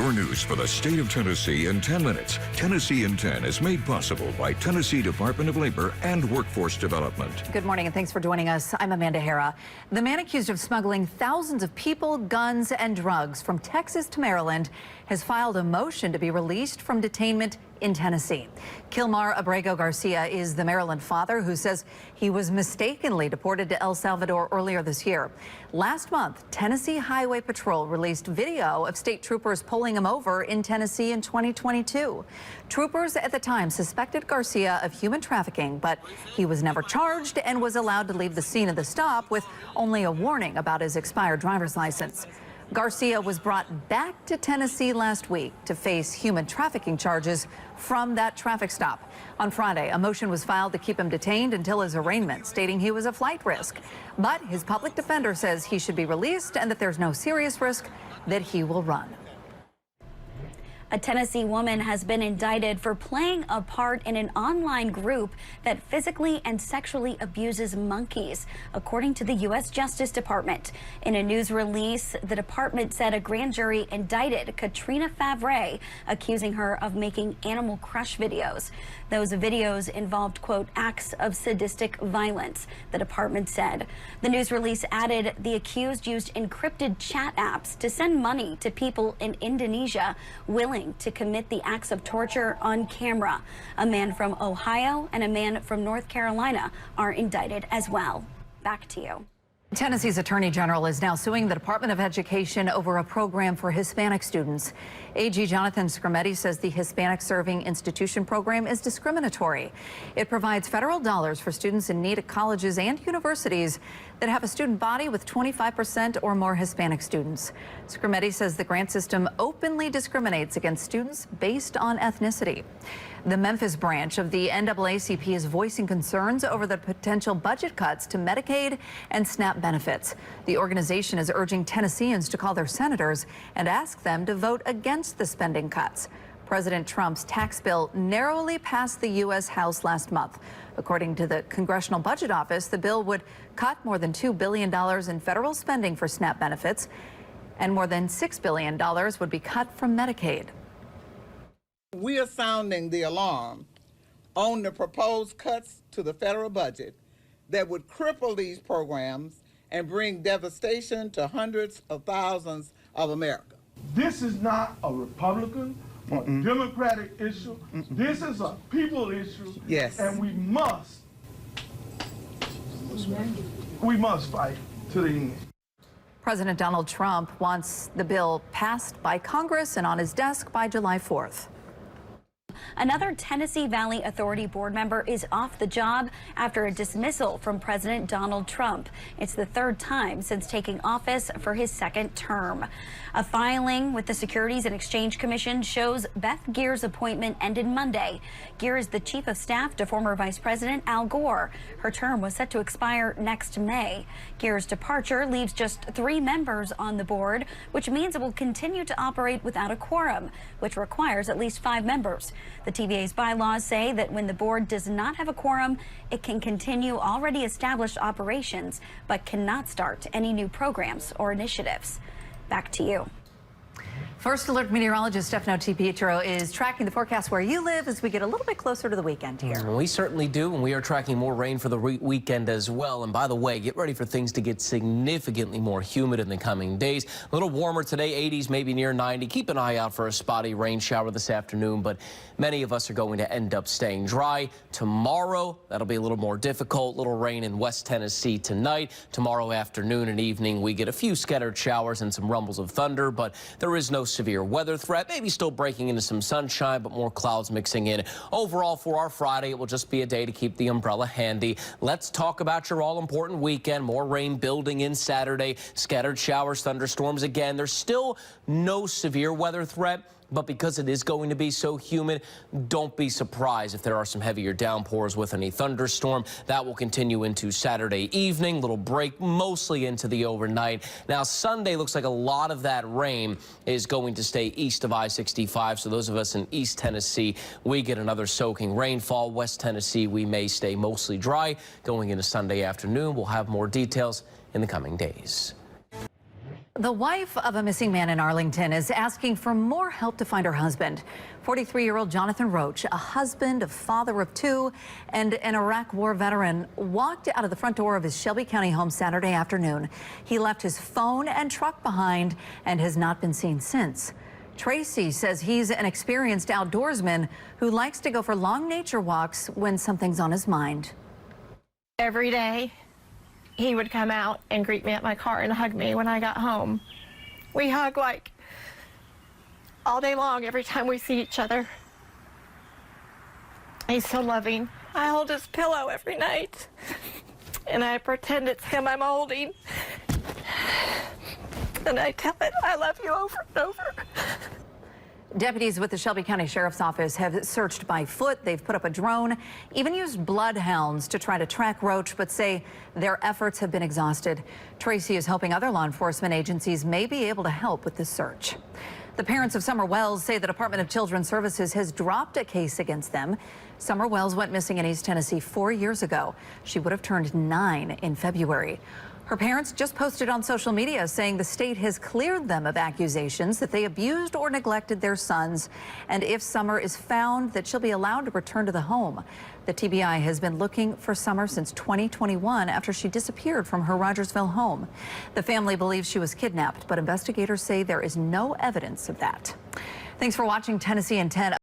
Your news for the state of Tennessee in 10 minutes. Tennessee in 10 is made possible by Tennessee Department of Labor and Workforce Development. Good morning and thanks for joining us. I'm Amanda Hara. The man accused of smuggling thousands of people, guns, and drugs from Texas to Maryland has filed a motion to be released from detainment in Tennessee. Kilmar Abrego Garcia is the Maryland father who says he was mistakenly deported to El Salvador earlier this year. Last month, Tennessee Highway Patrol released video of state troopers pulling him over in Tennessee in 2022. Troopers at the time suspected Garcia of human trafficking, but he was never charged and was allowed to leave the scene of the stop with only a warning about his expired driver's license. Garcia was brought back to Tennessee last week to face human trafficking charges from that traffic stop. On Friday, a motion was filed to keep him detained until his arraignment, stating he was a flight risk. But his public defender says he should be released and that there's no serious risk that he will run. A Tennessee woman has been indicted for playing a part in an online group that physically and sexually abuses monkeys, according to the U.S. Justice Department. In a news release, the department said a grand jury indicted Katrina Favre, accusing her of making Animal Crush videos. Those videos involved, quote, acts of sadistic violence, the department said. The news release added the accused used encrypted chat apps to send money to people in Indonesia willing to commit the acts of torture on camera. A man from Ohio and a man from North Carolina are indicted as well. Back to you. Tennessee's Attorney General is now suing the Department of Education over a program for Hispanic students. AG Jonathan Skrmetti says the Hispanic Serving Institution program is discriminatory. It provides federal dollars for students in need at colleges and universities that have a student body with 25% or more Hispanic students. Skrmetti says the grant system openly discriminates against students based on ethnicity. The Memphis branch of the NAACP is voicing concerns over the potential budget cuts to Medicaid and SNAP benefits. The organization is urging Tennesseans to call their senators and ask them to vote against the spending cuts. President Trump's tax bill narrowly passed the U.S. House last month. According to the Congressional Budget Office, the bill would cut more than $2 billion in federal spending for SNAP benefits, and more than $6 billion would be cut from Medicaid. We are sounding the alarm on the proposed cuts to the federal budget that would cripple these programs and bring devastation to hundreds of thousands of Americans. This is not a Republican or Democratic issue. This is a people issue. Yes. And we must fight to the end. President Donald Trump wants the bill passed by Congress and on his desk by July 4th. Another Tennessee Valley Authority board member is off the job after a dismissal from President Donald Trump. It's the third time since taking office for his second term. A filing with the Securities and Exchange Commission shows Beth Geer's appointment ended Monday. Geer is the chief of staff to former Vice President Al Gore. Her term was set to expire next May. Geer's departure leaves just 3 members on the board, which means it will continue to operate without a quorum, which requires at least 5 members. The TVA's bylaws say that when the board does not have a quorum, it can continue already established operations, but cannot start any new programs or initiatives. Back to you. First Alert meteorologist Stefano T. Pietro is tracking the forecast where you live as we get a little bit closer to the weekend here. We certainly do, and we are tracking more rain for the weekend as well. And by the way, get ready for things to get significantly more humid in the coming days. A little warmer today, 80s, maybe near 90. Keep an eye out for a spotty rain shower this afternoon, but many of us are going to end up staying dry. Tomorrow, that'll be a little more difficult. Little rain in West Tennessee tonight. Tomorrow afternoon and evening, we get a few scattered showers and some rumbles of thunder, but there is no severe weather threat. Maybe still breaking into some sunshine, but more clouds mixing in. Overall, for our Friday, it will just be a day to keep the umbrella handy. Let's talk about your all-important weekend. More rain building in Saturday. Scattered showers, thunderstorms again. There's still no severe weather threat. But because it is going to be so humid, don't be surprised if there are some heavier downpours with any thunderstorm. That will continue into Saturday evening. Little break mostly into the overnight. Now, Sunday looks like a lot of that rain is going to stay east of I-65. So those of us in East Tennessee, we get another soaking rainfall. West Tennessee, we may stay mostly dry. Going into Sunday afternoon, we'll have more details in the coming days. The wife of a missing man in Arlington is asking for more help to find her husband. 43-year-old Jonathan Roach, a husband, a father of two, and an Iraq War veteran, walked out of the front door of his Shelby County home Saturday afternoon. He left his phone and truck behind and has not been seen since. Tracy says he's an experienced outdoorsman who likes to go for long nature walks when something's on his mind. Every day, he would come out and greet me at my car and hug me when I got home. We hug like all day long every time we see each other. He's so loving. I hold his pillow every night and I pretend it's him I'm holding. And I tell it, I love you over and over. Deputies with the Shelby County Sheriff's Office have searched by foot. They've put up a drone, even used bloodhounds to try to track Roach, but say their efforts have been exhausted. Tracy is hoping other law enforcement agencies may be able to help with this search. The parents of Summer Wells say the Department of Children's Services has dropped a case against them. Summer Wells went missing in East Tennessee 4 years ago. She would have turned 9 in February. Her parents just posted on social media saying the state has cleared them of accusations that they abused or neglected their sons. And if Summer is found, that she'll be allowed to return to the home. The TBI has been looking for Summer since 2021 after she disappeared from her Rogersville home. The family believes she was kidnapped, but investigators say there is no evidence of that. Thanks for watching Tennessee in 10.